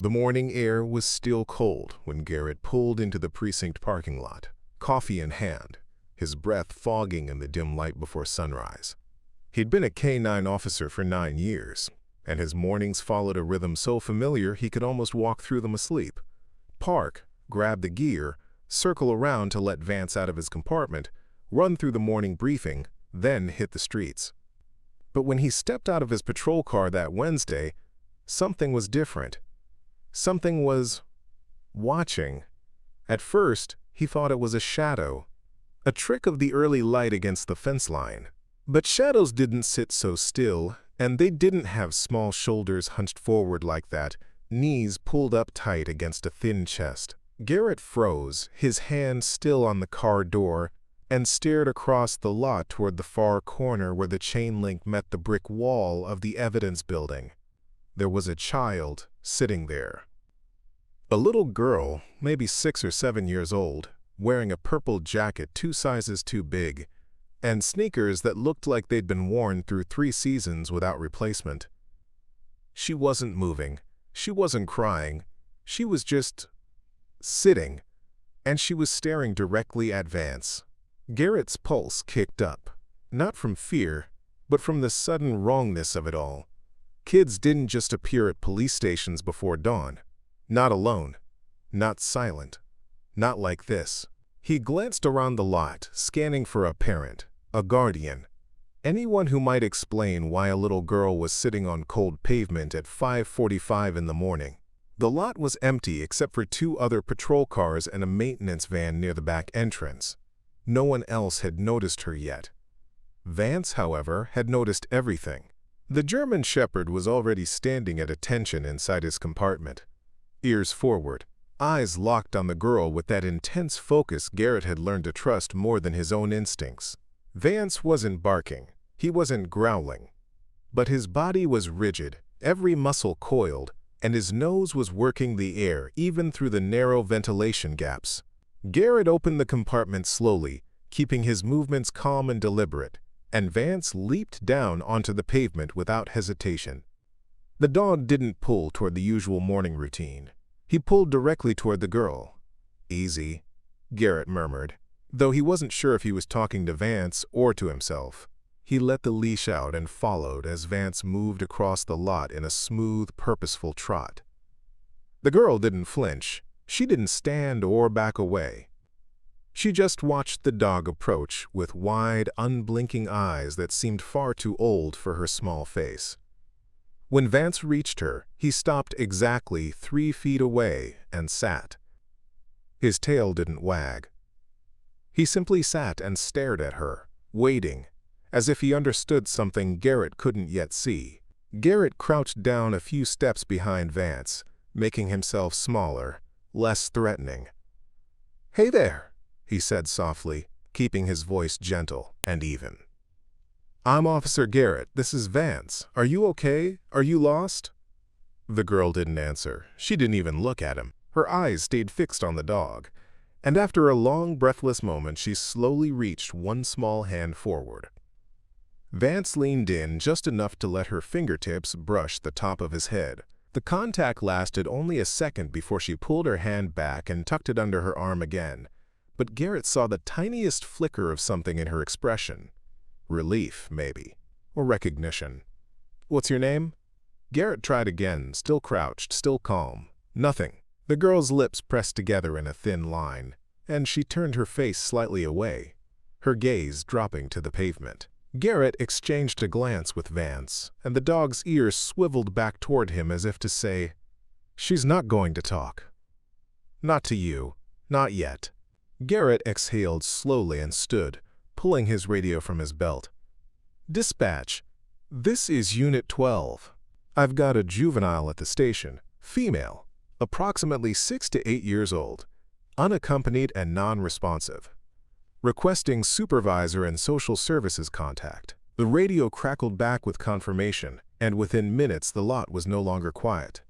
The morning air was still cold when Garrett pulled into the precinct parking lot, coffee in hand, his breath fogging in the dim light before sunrise. He'd been a K-9 officer for 9 years, and his mornings followed a rhythm so familiar he could almost walk through them asleep. Park, grab the gear, circle around to let Vance out of his compartment, run through the morning briefing, then hit the streets. But when he stepped out of his patrol car that Wednesday, something was different. Something was watching. At first, he thought it was a shadow, a trick of the early light against the fence line. But shadows didn't sit so still, and they didn't have small shoulders hunched forward like that, knees pulled up tight against a thin chest. Garrett froze, his hand still on the car door, and stared across the lot toward the far corner where the chain link met the brick wall of the evidence building. There was a child sitting there. A little girl, maybe 6 or 7 years old, wearing a purple jacket 2 sizes too big, and sneakers that looked like they'd been worn through 3 seasons without replacement. She wasn't moving. She wasn't crying. She was just sitting, and she was staring directly at Vance. Garrett's pulse kicked up, not from fear, but from the sudden wrongness of it all. Kids didn't just appear at police stations before dawn. Not alone. Not silent. Not like this. He glanced around the lot, scanning for a parent, a guardian, anyone who might explain why a little girl was sitting on cold pavement at 5:45 in the morning. The lot was empty except for 2 other patrol cars and a maintenance van near the back entrance. No one else had noticed her yet. Vance, however, had noticed everything. The German Shepherd was already standing at attention inside his compartment, ears forward, eyes locked on the girl with that intense focus Garrett had learned to trust more than his own instincts. Vance wasn't barking, he wasn't growling, but his body was rigid, every muscle coiled, and his nose was working the air even through the narrow ventilation gaps. Garrett opened the compartment slowly, keeping his movements calm and deliberate, and Vance leaped down onto the pavement without hesitation. The dog didn't pull toward the usual morning routine. He pulled directly toward the girl. "Easy," Garrett murmured, though he wasn't sure if he was talking to Vance or to himself. He let the leash out and followed as Vance moved across the lot in a smooth, purposeful trot. The girl didn't flinch. She didn't stand or back away. She just watched the dog approach with wide, unblinking eyes that seemed far too old for her small face. When Vance reached her, he stopped exactly 3 feet away and sat. His tail didn't wag. He simply sat and stared at her, waiting, as if he understood something Garrett couldn't yet see. Garrett crouched down a few steps behind Vance, making himself smaller, less threatening. "Hey there," he said softly, keeping his voice gentle and even. "I'm Officer Garrett. This is Vance. Are you okay? Are you lost?" The girl didn't answer. She didn't even look at him. Her eyes stayed fixed on the dog. And after a long, breathless moment, she slowly reached one small hand forward. Vance leaned in just enough to let her fingertips brush the top of his head. The contact lasted only a second before she pulled her hand back and tucked it under her arm again. But Garrett saw the tiniest flicker of something in her expression. Relief, maybe. Or recognition. "What's your name?" Garrett tried again, still crouched, still calm. Nothing. The girl's lips pressed together in a thin line, and she turned her face slightly away, her gaze dropping to the pavement. Garrett exchanged a glance with Vance, and the dog's ears swiveled back toward him as if to say, "She's not going to talk. Not to you. Not yet." Garrett exhaled slowly and stood, pulling his radio from his belt. "Dispatch. This is Unit 12. I've got a juvenile at the station, female, approximately 6 to 8 years old, unaccompanied and non-responsive. Requesting supervisor and social services contact." The radio crackled back with confirmation, and within minutes the lot was no longer quiet.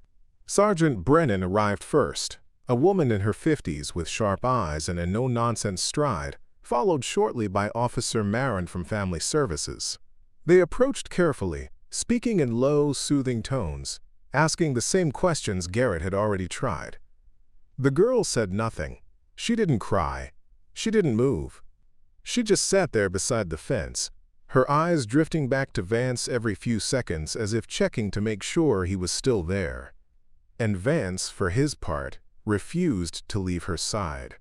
Sergeant Brennan arrived first, a woman in her 50s with sharp eyes and a no-nonsense stride, followed shortly by Officer Marin from Family Services. They approached carefully, speaking in low, soothing tones, asking the same questions Garrett had already tried. The girl said nothing. She didn't cry. She didn't move. She just sat there beside the fence, her eyes drifting back to Vance every few seconds as if checking to make sure he was still there. And Vance, for his part, refused to leave her side.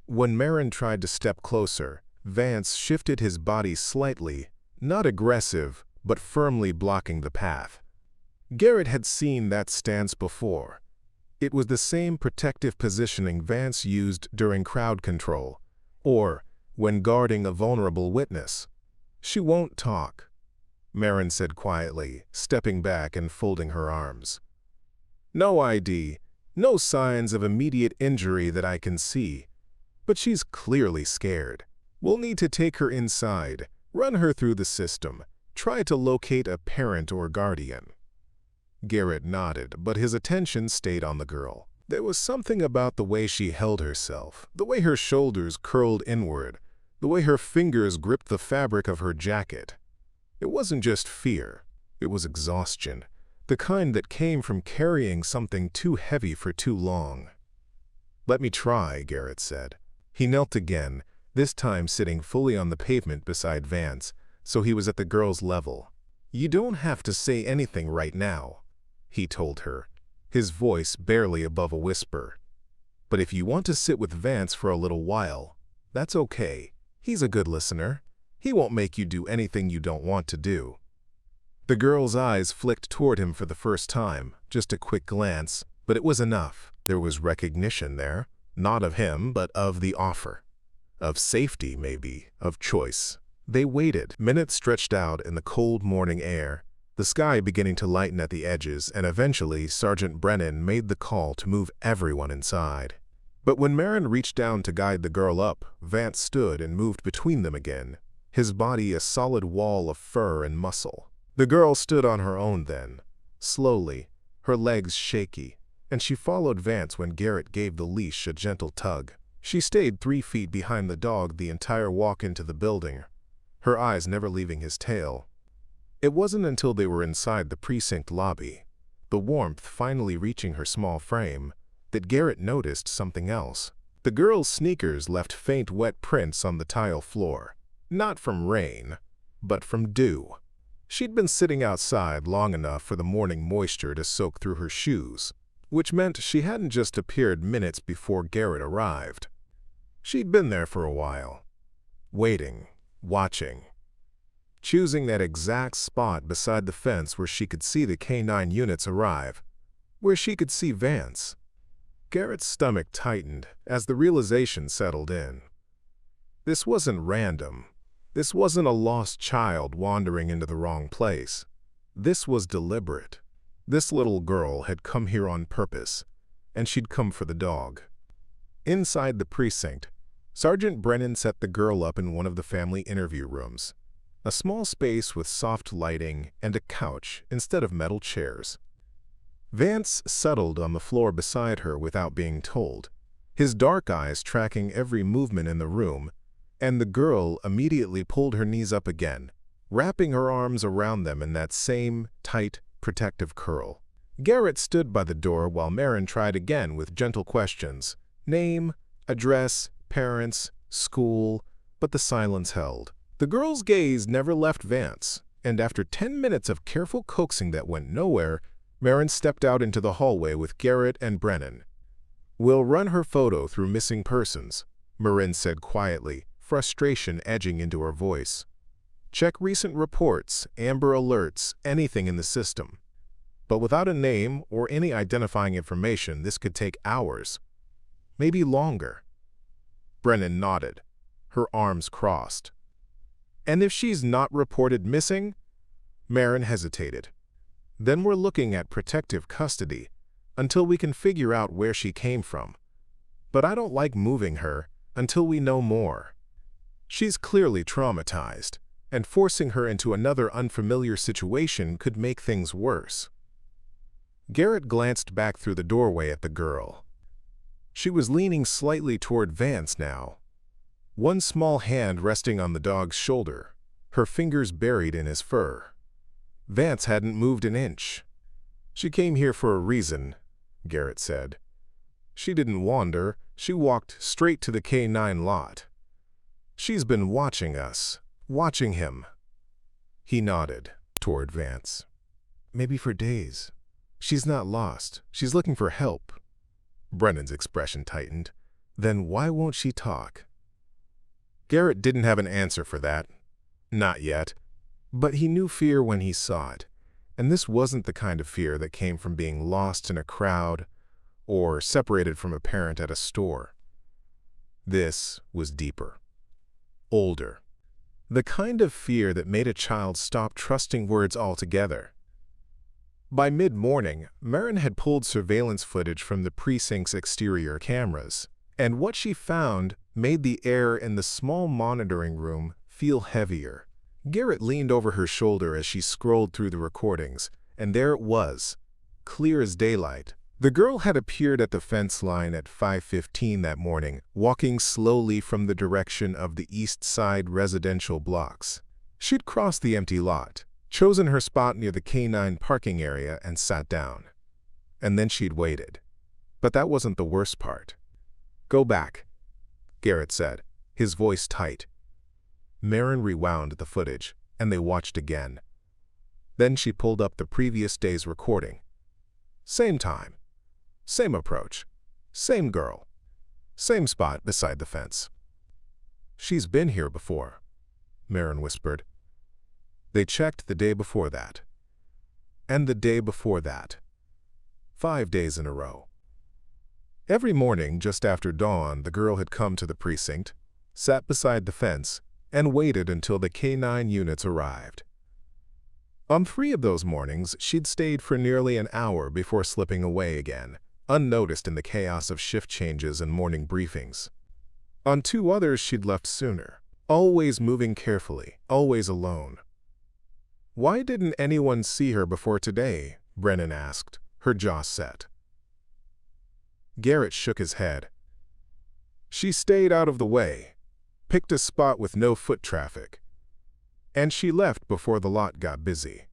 When Marin tried to step closer, Vance shifted his body slightly, not aggressive, but firmly blocking the path. Garrett had seen that stance before. It was the same protective positioning Vance used during crowd control, or when guarding a vulnerable witness. "She won't talk," Marin said quietly, stepping back and folding her arms. "No ID, no signs of immediate injury that I can see, but she's clearly scared. We'll need to take her inside, run her through the system, try to locate a parent or guardian." Garrett nodded, but his attention stayed on the girl. There was something about the way she held herself, the way her shoulders curled inward, the way her fingers gripped the fabric of her jacket. It wasn't just fear, it was exhaustion, the kind that came from carrying something too heavy for too long. "Let me try," Garrett said. He knelt again, this time sitting fully on the pavement beside Vance, so he was at the girl's level. "You don't have to say anything right now," he told her, his voice barely above a whisper. "But if you want to sit with Vance for a little while, that's okay. He's a good listener. He won't make you do anything you don't want to do." The girl's eyes flicked toward him for the first time, just a quick glance, but it was enough. There was recognition there, not of him, but of the offer. Of safety, maybe, of choice. They waited. Minutes stretched out in the cold morning air, the sky beginning to lighten at the edges, and eventually Sergeant Brennan made the call to move everyone inside. But when Marin reached down to guide the girl up, Vance stood and moved between them again, his body a solid wall of fur and muscle. The girl stood on her own then, slowly, her legs shaky, and she followed Vance when Garrett gave the leash a gentle tug. She stayed 3 feet behind the dog the entire walk into the building, her eyes never leaving his tail. It wasn't until they were inside the precinct lobby, the warmth finally reaching her small frame, that Garrett noticed something else. The girl's sneakers left faint wet prints on the tile floor, not from rain, but from dew. She'd been sitting outside long enough for the morning moisture to soak through her shoes, which meant she hadn't just appeared minutes before Garrett arrived. She'd been there for a while, waiting, watching, choosing that exact spot beside the fence where she could see the K9 units arrive, where she could see Vance. Garrett's stomach tightened as the realization settled in. This wasn't random. This wasn't a lost child wandering into the wrong place. This was deliberate. This little girl had come here on purpose, and she'd come for the dog. Inside the precinct, Sergeant Brennan set the girl up in one of the family interview rooms, a small space with soft lighting and a couch instead of metal chairs. Vance settled on the floor beside her without being told, his dark eyes tracking every movement in the room, and the girl immediately pulled her knees up again, wrapping her arms around them in that same tight, protective curl. Garrett stood by the door while Marin tried again with gentle questions: name, address, parents, school, but the silence held. The girl's gaze never left Vance, and after 10 minutes of careful coaxing that went nowhere, Marin stepped out into the hallway with Garrett and Brennan. "We'll run her photo through missing persons," Marin said quietly, frustration edging into her voice. "Check recent reports, Amber Alerts, anything in the system. But without a name or any identifying information, this could take hours, maybe longer." Brennan nodded, her arms crossed. "And if she's not reported missing?" Marin hesitated. "Then we're looking at protective custody until we can figure out where she came from. But I don't like moving her until we know more. She's clearly traumatized, and forcing her into another unfamiliar situation could make things worse." Garrett glanced back through the doorway at the girl. She was leaning slightly toward Vance now, one small hand resting on the dog's shoulder, her fingers buried in his fur. Vance hadn't moved an inch. She came here for a reason, Garrett said. She didn't wander, she walked straight to the K9 lot. She's been watching us, watching him. He nodded toward Vance. Maybe for days. She's not lost, she's looking for help. Brennan's expression tightened. Then why won't she talk? Garrett didn't have an answer for that. Not yet. But he knew fear when he saw it. And this wasn't the kind of fear that came from being lost in a crowd or separated from a parent at a store. This was deeper. Older. The kind of fear that made a child stop trusting words altogether. By mid-morning, Marin had pulled surveillance footage from the precinct's exterior cameras, and what she found made the air in the small monitoring room feel heavier. Garrett leaned over her shoulder as she scrolled through the recordings, and there it was, clear as daylight. The girl had appeared at the fence line at 5:15 that morning, walking slowly from the direction of the east side residential blocks. She'd crossed the empty lot, chosen her spot near the K9 parking area, and sat down. And then she'd waited. But that wasn't the worst part. Go back, Garrett said, his voice tight. Marin rewound the footage, and they watched again. Then she pulled up the previous day's recording. Same time. Same approach. Same girl. Same spot beside the fence. She's been here before, Marin whispered. They checked the day before that. And the day before that. 5 days in a row. Every morning, just after dawn, the girl had come to the precinct, sat beside the fence, and waited until the K9 units arrived. On 3 of those mornings, she'd stayed for nearly an hour before slipping away again, unnoticed in the chaos of shift changes and morning briefings. On 2 others, she'd left sooner, always moving carefully, always alone. Why didn't anyone see her before today? Brennan asked, her jaw set. Garrett shook his head. She stayed out of the way, picked a spot with no foot traffic. And she left before the lot got busy.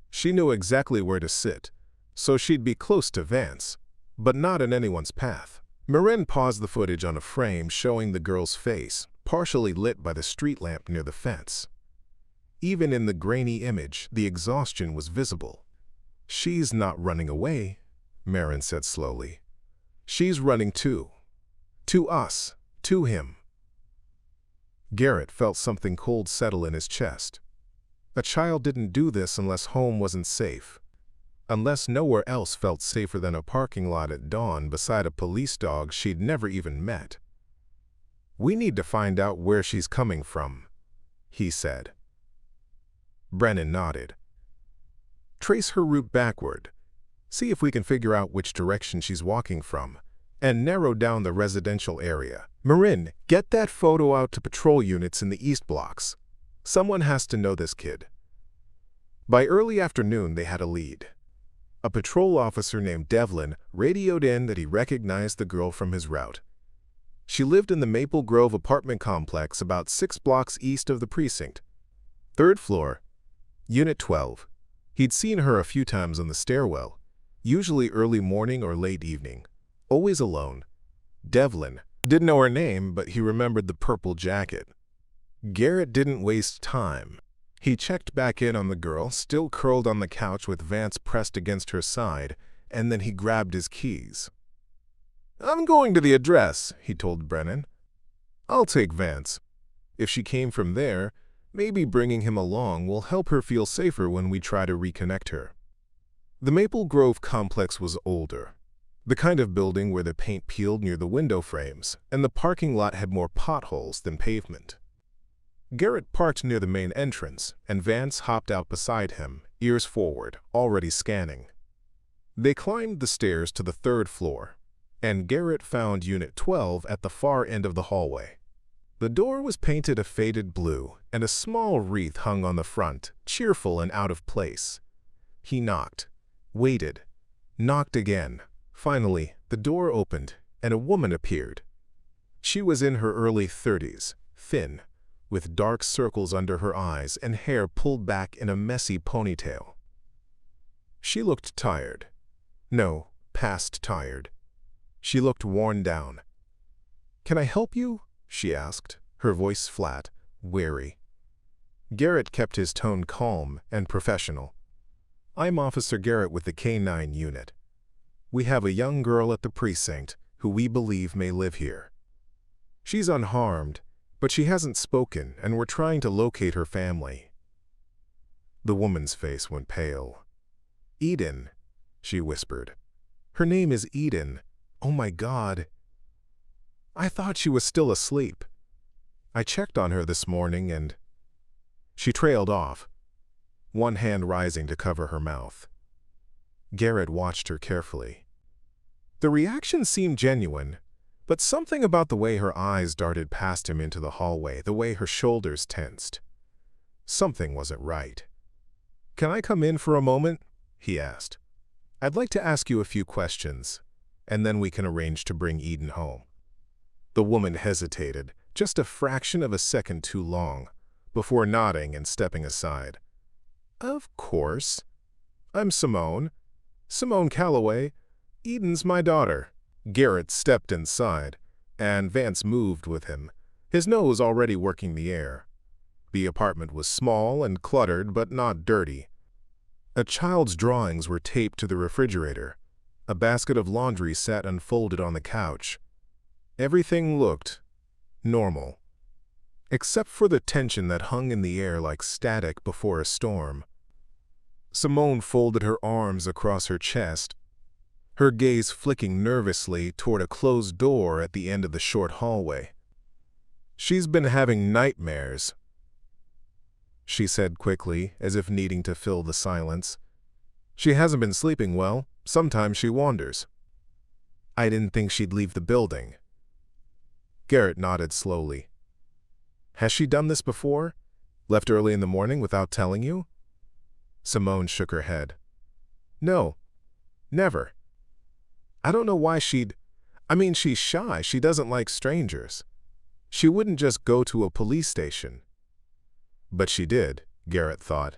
She knew exactly where to sit, so she'd be close to Vance, but not in anyone's path. Marin paused the footage on a frame showing the girl's face, partially lit by the street lamp near the fence. Even in the grainy image, the exhaustion was visible. She's not running away, Marin said slowly. She's running too. To us. To him. Garrett felt something cold settle in his chest. A child didn't do this unless home wasn't safe. Unless nowhere else felt safer than a parking lot at dawn beside a police dog she'd never even met. We need to find out where she's coming from, he said. Brennan nodded. Trace her route backward. See if we can figure out which direction she's walking from, and narrow down the residential area. Marin, get that photo out to patrol units in the east blocks. Someone has to know this kid. By early afternoon, they had a lead. A patrol officer named Devlin radioed in that he recognized the girl from his route. She lived in the Maple Grove apartment complex about 6 blocks east of the precinct. 3rd floor, Unit 12. He'd seen her a few times on the stairwell, usually early morning or late evening, always alone. Devlin didn't know her name, but he remembered the purple jacket. Garrett didn't waste time. He checked back in on the girl, still curled on the couch with Vance pressed against her side, and then he grabbed his keys. I'm going to the address, he told Brennan. I'll take Vance. If she came from there, maybe bringing him along will help her feel safer when we try to reconnect her. The Maple Grove complex was older, the kind of building where the paint peeled near the window frames, and the parking lot had more potholes than pavement. Garrett parked near the main entrance, and Vance hopped out beside him, ears forward, already scanning. They climbed the stairs to the 3rd floor, and Garrett found Unit 12 at the far end of the hallway. The door was painted a faded blue, and a small wreath hung on the front, cheerful and out of place. He knocked, waited, knocked again. Finally, the door opened, and a woman appeared. She was in her early 30s, thin, with dark circles under her eyes and hair pulled back in a messy ponytail. She looked tired, No, past tired. She looked worn down. "Can I help you?" she asked, her voice flat, weary. Garrett kept his tone calm and professional. "I'm Officer Garrett with the K-9 unit. We have a young girl at the precinct who we believe may live here. She's unharmed, but she hasn't spoken, and we're trying to locate her family." The woman's face went pale. "Eden," she whispered. "Her name is Eden. Oh my God. I thought she was still asleep. I checked on her this morning and—" She trailed off, one hand rising to cover her mouth. Garrett watched her carefully. The reaction seemed genuine, but something about the way her eyes darted past him into the hallway, the way her shoulders tensed. Something wasn't right. "Can I come in for a moment?" he asked. "I'd like to ask you a few questions, and then we can arrange to bring Eden home." The woman hesitated, just a fraction of a second too long, before nodding and stepping aside. "Of course. I'm Simone Calloway. Eden's my daughter." Garrett stepped inside, and Vance moved with him, his nose already working the air. The apartment was small and cluttered, but not dirty. A child's drawings were taped to the refrigerator. A basket of laundry sat unfolded on the couch. Everything looked normal, except for the tension that hung in the air like static before a storm. Simone folded her arms across her chest, her gaze flicking nervously toward a closed door at the end of the short hallway. "She's been having nightmares," she said quickly, as if needing to fill the silence. "She hasn't been sleeping well. Sometimes she wanders." "I didn't think she'd leave the building." Garrett nodded slowly. "Has she done this before? Left early in the morning without telling you?" Simone shook her head. "No, never. I don't know why she'd— she's shy. She doesn't like strangers. She wouldn't just go to a police station." But she did, Garrett thought.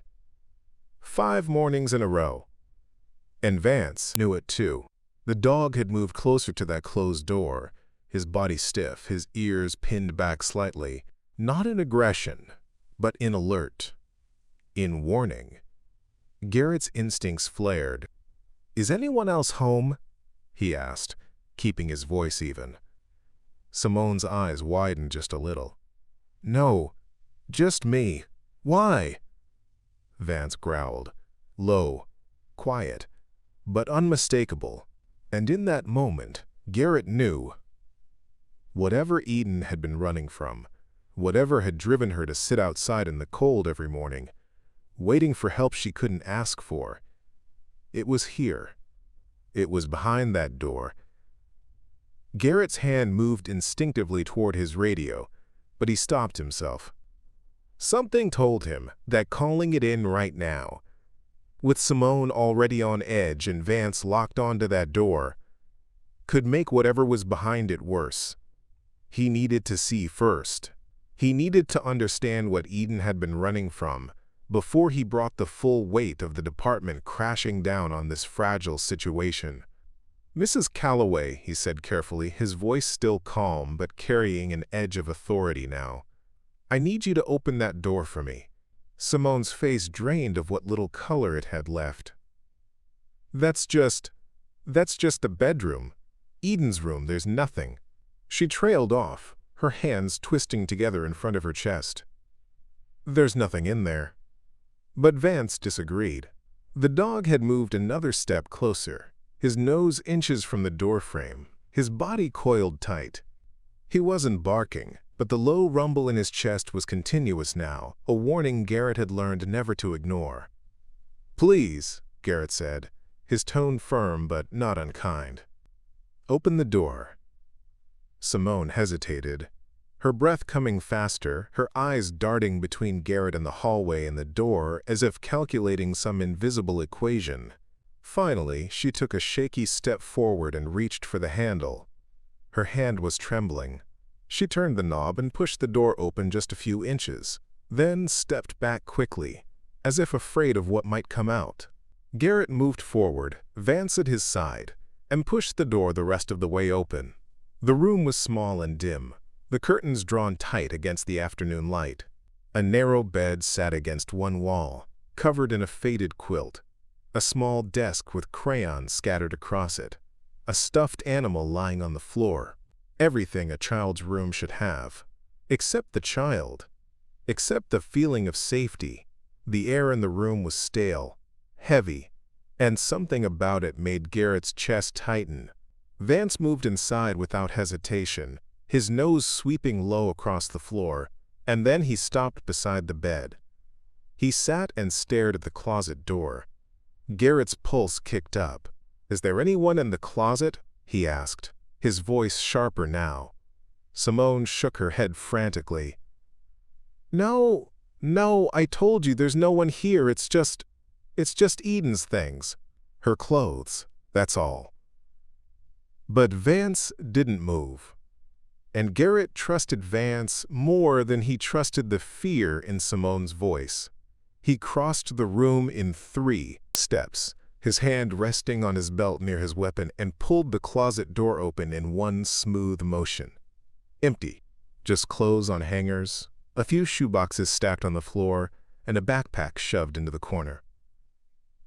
5 mornings in a row. And Vance knew it too. The dog had moved closer to that closed door, his body stiff, his ears pinned back slightly, not in aggression, but in alert, in warning. Garrett's instincts flared. "Is anyone else home?" he asked, keeping his voice even. Simone's eyes widened just a little. "No, just me. Why?" Vance growled, low, quiet, but unmistakable. And in that moment, Garrett knew. Whatever Eden had been running from, whatever had driven her to sit outside in the cold every morning, waiting for help she couldn't ask for, it was here. It was behind that door. Garrett's hand moved instinctively toward his radio, but he stopped himself. Something told him that calling it in right now, with Simone already on edge and Vance locked onto that door, could make whatever was behind it worse. He needed to see first. He needed to understand what Eden had been running from before he brought the full weight of the department crashing down on this fragile situation. "Mrs. Calloway," he said carefully, his voice still calm but carrying an edge of authority now. "I need you to open that door for me." Simone's face drained of what little color it had left. That's just the bedroom. Eden's room, there's nothing." She trailed off, her hands twisting together in front of her chest. "There's nothing in there." But Vance disagreed. The dog had moved another step closer, his nose inches from the doorframe, his body coiled tight. He wasn't barking, but the low rumble in his chest was continuous now, a warning Garrett had learned never to ignore. "Please," Garrett said, his tone firm but not unkind. "Open the door." Simone hesitated, her breath coming faster, her eyes darting between Garrett and the hallway and the door as if calculating some invisible equation. Finally, she took a shaky step forward and reached for the handle. Her hand was trembling. She turned the knob and pushed the door open just a few inches, then stepped back quickly, as if afraid of what might come out. Garrett moved forward, Vance at his side, and pushed the door the rest of the way open. The room was small and dim, the curtains drawn tight against the afternoon light. A narrow bed sat against one wall, covered in a faded quilt. A small desk with crayons scattered across it. A stuffed animal lying on the floor. Everything a child's room should have. Except the child. Except the feeling of safety. The air in the room was stale, heavy, and something about it made Garrett's chest tighten. Vance moved inside without hesitation, his nose sweeping low across the floor, and then he stopped beside the bed. He sat and stared at the closet door. Garrett's pulse kicked up. "Is there anyone in the closet?" he asked, his voice sharper now. Simone shook her head frantically. No, I told you there's no one here. It's just Eden's things. Her clothes, that's all." But Vance didn't move. And Garrett trusted Vance more than he trusted the fear in Simone's voice. He crossed the room in 3 steps, his hand resting on his belt near his weapon, and pulled the closet door open in one smooth motion. Empty. Just clothes on hangers, a few shoeboxes stacked on the floor, and a backpack shoved into the corner.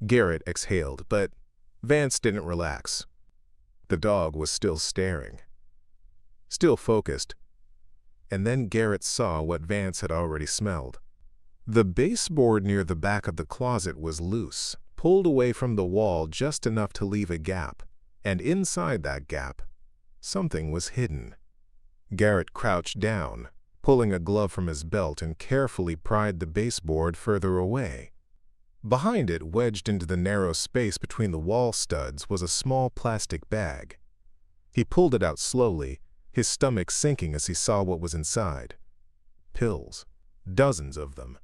Garrett exhaled, but Vance didn't relax. The dog was still staring. Still focused. And then Garrett saw what Vance had already smelled. The baseboard near the back of the closet was loose, pulled away from the wall just enough to leave a gap, and inside that gap, something was hidden. Garrett crouched down, pulling a glove from his belt, and carefully pried the baseboard further away. Behind it, wedged into the narrow space between the wall studs, was a small plastic bag. He pulled it out slowly, his stomach sinking as he saw what was inside. Pills. Dozens of them.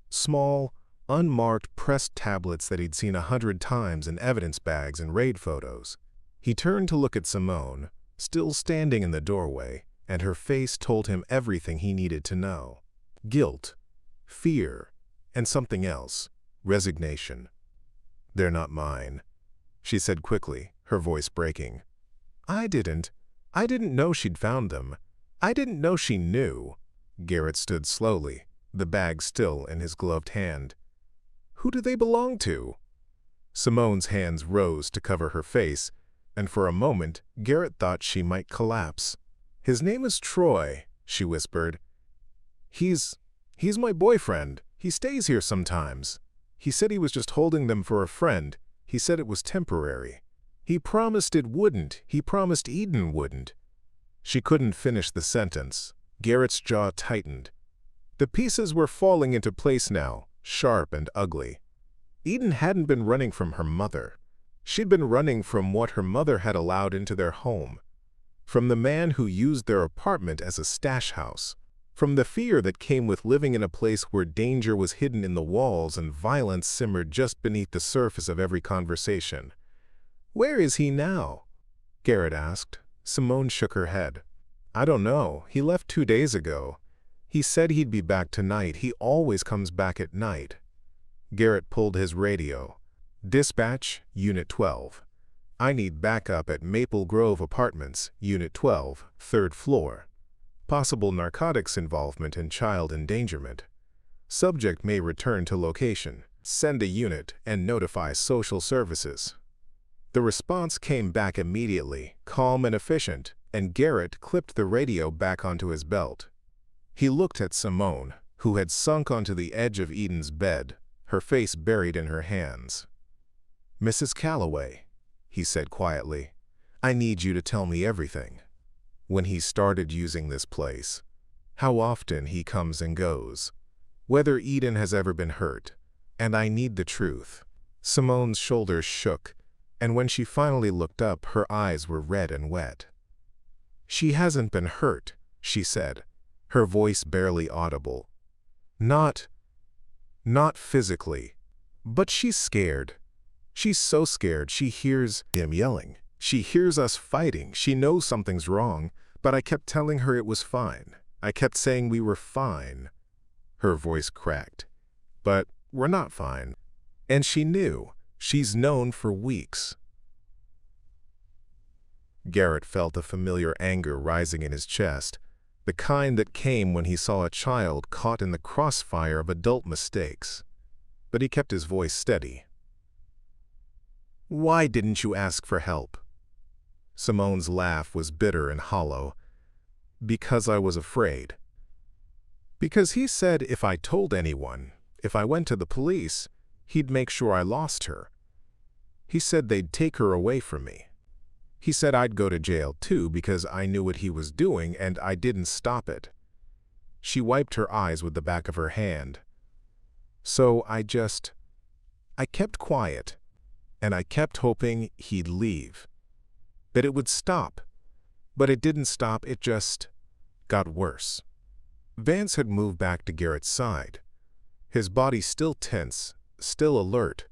Small, unmarked pressed tablets that he'd seen 100 times in evidence bags and raid photos. He turned to look at Simone, still standing in the doorway, and her face told him everything he needed to know. Guilt, fear, and something else. Resignation. "They're not mine," she said quickly, her voice breaking. I didn't know she'd found them. I didn't know she knew." Garrett stood slowly, the bag still in his gloved hand. "Who do they belong to?" Simone's hands rose to cover her face, and for a moment Garrett thought she might collapse. "His name is Troy," she whispered. He's my boyfriend. He stays here sometimes. He said he was just holding them for a friend. He said it was temporary. He promised it wouldn't. He promised Eden wouldn't." She couldn't finish the sentence. Garrett's jaw tightened. The pieces were falling into place now, sharp and ugly. Eden hadn't been running from her mother. She'd been running from what her mother had allowed into their home. From the man who used their apartment as a stash house. From the fear that came with living in a place where danger was hidden in the walls and violence simmered just beneath the surface of every conversation. "Where is he now?" Garrett asked. Simone shook her head. "I don't know. He left 2 days ago. He said he'd be back tonight. He always comes back at night." Garrett pulled his radio. "Dispatch, Unit 12. I need backup at Maple Grove Apartments, Unit 12, 3rd floor. Possible narcotics involvement and child endangerment. Subject may return to location. Send a unit and notify social services." The response came back immediately, calm and efficient, and Garrett clipped the radio back onto his belt. He looked at Simone, who had sunk onto the edge of Eden's bed, her face buried in her hands. "Mrs. Calloway," he said quietly, "I need you to tell me everything. When he started using this place, how often he comes and goes, whether Eden has ever been hurt, and I need the truth." Simone's shoulders shook, and when she finally looked up, her eyes were red and wet. "She hasn't been hurt," she said, her voice barely audible. Not physically, but she's scared. She's so scared she hears him yelling. She hears us fighting. She knows something's wrong, but I kept telling her it was fine. I kept saying we were fine." Her voice cracked. "But we're not fine." And she knew. She's known for weeks. Garrett felt a familiar anger rising in his chest, the kind that came when he saw a child caught in the crossfire of adult mistakes. But he kept his voice steady. "Why didn't you ask for help?" Simone's laugh was bitter and hollow. "Because I was afraid. Because he said if I told anyone, if I went to the police, he'd make sure I lost her. He said they'd take her away from me. He said I'd go to jail too because I knew what he was doing and I didn't stop it." She wiped her eyes with the back of her hand. "So I kept quiet, and I kept hoping he'd leave, that it would stop. But it didn't stop, it just got worse." Vance had moved back to Garrett's side, his body still tense, still alert,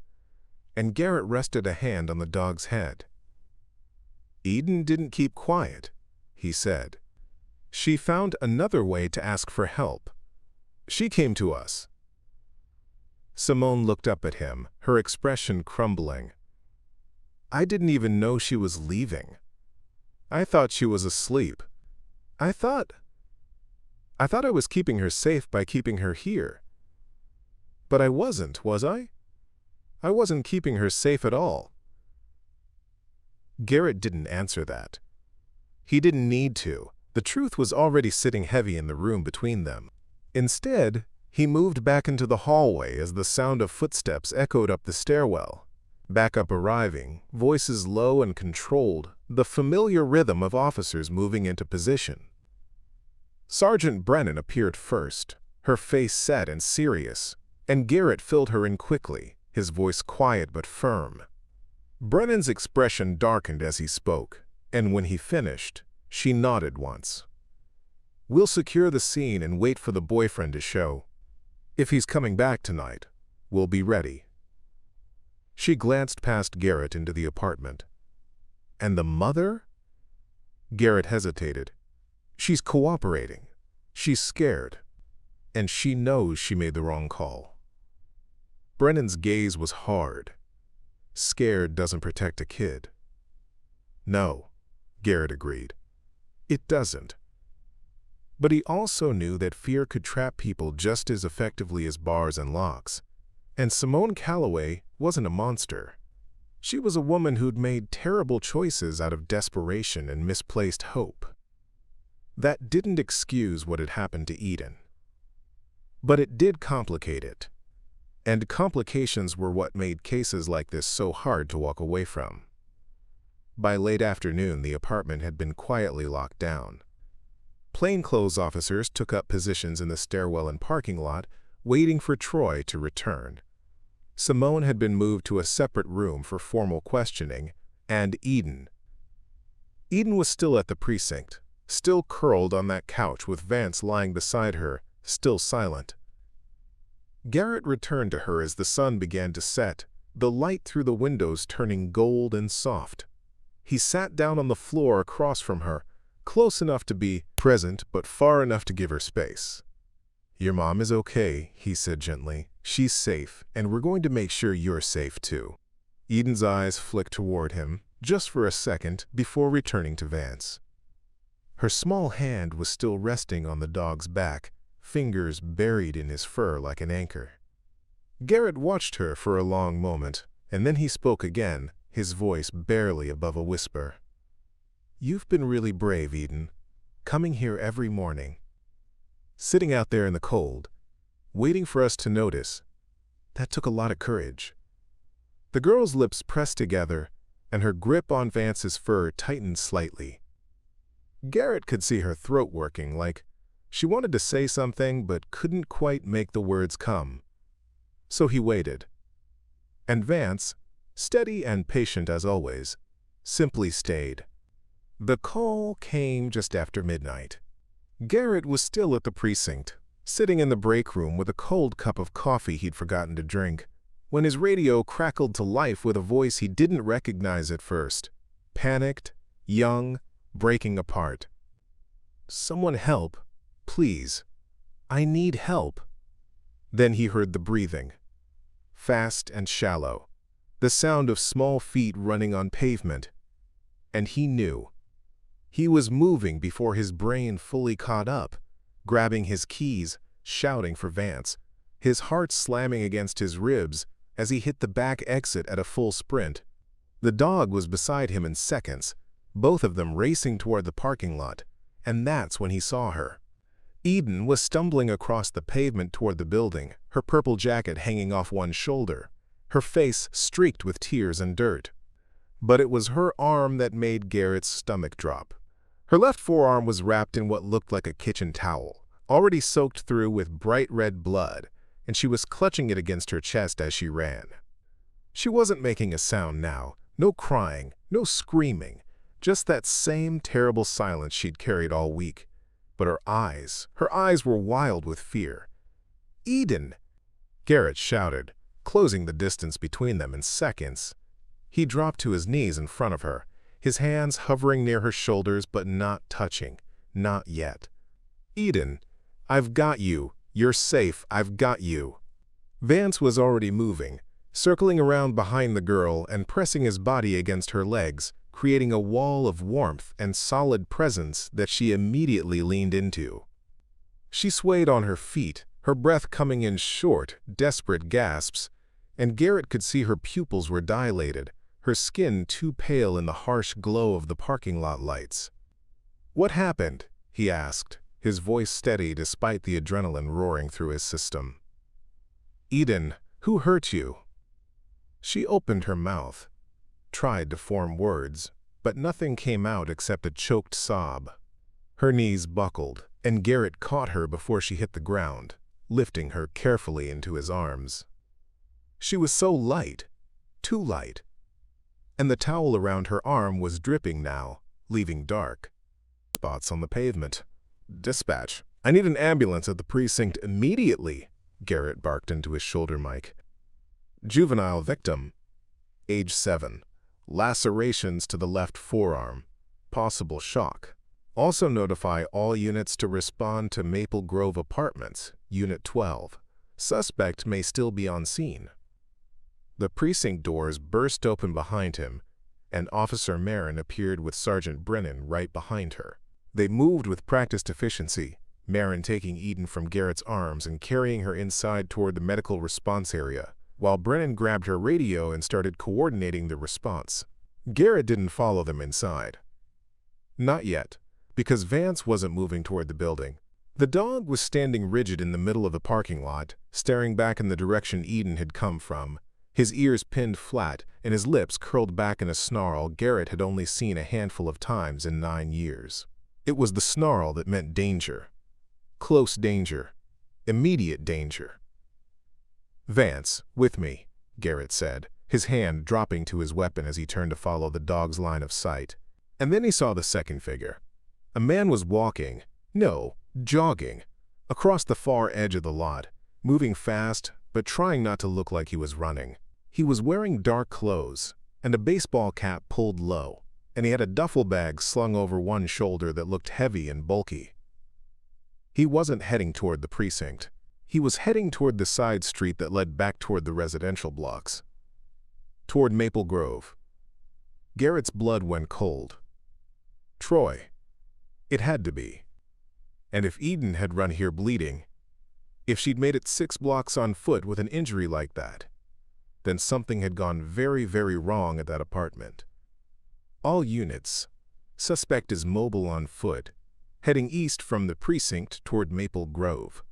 and Garrett rested a hand on the dog's head. "Eden didn't keep quiet," he said. "She found another way to ask for help. She came to us." Simone looked up at him, her expression crumbling. "I didn't even know she was leaving. I thought she was asleep. I thought I was keeping her safe by keeping her here. But I wasn't, was I? I wasn't keeping her safe at all." Garrett didn't answer that. He didn't need to. The truth was already sitting heavy in the room between them. Instead, he moved back into the hallway as the sound of footsteps echoed up the stairwell. Backup arriving, voices low and controlled, the familiar rhythm of officers moving into position. Sergeant Brennan appeared first, her face set and serious, and Garrett filled her in quickly, his voice quiet but firm. Brennan's expression darkened as he spoke, and when he finished, she nodded once. "We'll secure the scene and wait for the boyfriend to show. If he's coming back tonight, we'll be ready." She glanced past Garrett into the apartment. "And the mother?" Garrett hesitated. "She's cooperating. She's scared. And she knows she made the wrong call." Brennan's gaze was hard. Scared doesn't protect a kid. "No," Garrett agreed. "It doesn't." But he also knew that fear could trap people just as effectively as bars and locks. And Simone Calloway wasn't a monster. She was a woman who'd made terrible choices out of desperation and misplaced hope. That didn't excuse what had happened to Eden. But it did complicate it. And complications were what made cases like this so hard to walk away from. By late afternoon, the apartment had been quietly locked down. Plainclothes officers took up positions in the stairwell and parking lot, waiting for Troy to return. Simone had been moved to a separate room for formal questioning, and Eden. Eden was still at the precinct, still curled on that couch with Vance lying beside her, still silent. Garrett returned to her as the sun began to set, the light through the windows turning gold and soft. He sat down on the floor across from her, close enough to be present but far enough to give her space. "Your mom is okay," he said gently. "She's safe, and we're going to make sure you're safe too." Eden's eyes flicked toward him, just for a second, before returning to Vance. Her small hand was still resting on the dog's back, fingers buried in his fur like an anchor. Garrett watched her for a long moment, and then he spoke again, his voice barely above a whisper. "You've been really brave, Eden, coming here every morning. Sitting out there in the cold, waiting for us to notice. That took a lot of courage." The girl's lips pressed together, and her grip on Vance's fur tightened slightly. Garrett could see her throat working, like she wanted to say something but couldn't quite make the words come. So he waited. And Vance, steady and patient as always, simply stayed. The call came just after midnight. Garrett was still at the precinct, sitting in the break room with a cold cup of coffee he'd forgotten to drink, when his radio crackled to life with a voice he didn't recognize at first. Panicked, young, breaking apart. "Someone help, please. I need help." Then he heard the breathing. Fast and shallow. the sound of small feet running on pavement. And he knew. He was moving before his brain fully caught up, grabbing his keys, shouting for Vance, his heart slamming against his ribs as he hit the back exit at a full sprint. The dog was beside him in seconds, both of them racing toward the parking lot, and that's when he saw her. Eden was stumbling across the pavement toward the building, her purple jacket hanging off one shoulder, her face streaked with tears and dirt. But it was her arm that made Garrett's stomach drop. Her left forearm was wrapped in what looked like a kitchen towel, already soaked through with bright red blood, and she was clutching it against her chest as she ran. She wasn't making a sound now, no crying, no screaming, just that same terrible silence she'd carried all week. But her eyes were wild with fear. "Eden!" Garrett shouted, closing the distance between them in seconds. He dropped to his knees in front of her, his hands hovering near her shoulders but not touching, not yet. "Eden, I've got you. You're safe. I've got you." Vance was already moving, circling around behind the girl and pressing his body against her legs, creating a wall of warmth and solid presence that she immediately leaned into. She swayed on her feet, her breath coming in short, desperate gasps, and Garrett could see her pupils were dilated, her skin too pale in the harsh glow of the parking lot lights. "What happened?" he asked, his voice steady despite the adrenaline roaring through his system. "Eden, who hurt you?" She opened her mouth, tried to form words, but nothing came out except a choked sob. Her knees buckled, and Garrett caught her before she hit the ground, lifting her carefully into his arms. She was so light, too light, and the towel around her arm was dripping now, leaving dark spots on the pavement. "Dispatch, I need an ambulance at the precinct immediately," Garrett barked into his shoulder mic. "Juvenile victim, age 7. Lacerations to the left forearm. Possible shock. Also notify all units to respond to Maple Grove Apartments, Unit 12. Suspect may still be on scene." The precinct doors burst open behind him, and Officer Marin appeared with Sergeant Brennan right behind her. They moved with practiced efficiency, Marin taking Eden from Garrett's arms and carrying her inside toward the medical response area, while Brennan grabbed her radio and started coordinating the response. Garrett didn't follow them inside. Not yet, because Vance wasn't moving toward the building. The dog was standing rigid in the middle of the parking lot, staring back in the direction Eden had come from, his ears pinned flat and his lips curled back in a snarl Garrett had only seen a handful of times in 9 years. It was the snarl that meant danger. Close danger. Immediate danger. "Vance, with me," Garrett said, his hand dropping to his weapon as he turned to follow the dog's line of sight. And then he saw the second figure. A man was walking, no, jogging, across the far edge of the lot, moving fast but trying not to look like he was running. He was wearing dark clothes and a baseball cap pulled low, and he had a duffel bag slung over one shoulder that looked heavy and bulky. He wasn't heading toward the precinct. He was heading toward the side street that led back toward the residential blocks. Toward Maple Grove. Garrett's blood went cold. Troy. It had to be. And if Eden had run here bleeding, if she'd made it 6 blocks on foot with an injury like that, then something had gone very, very wrong at that apartment. All units. Suspect is mobile on foot, heading east from the precinct toward Maple Grove.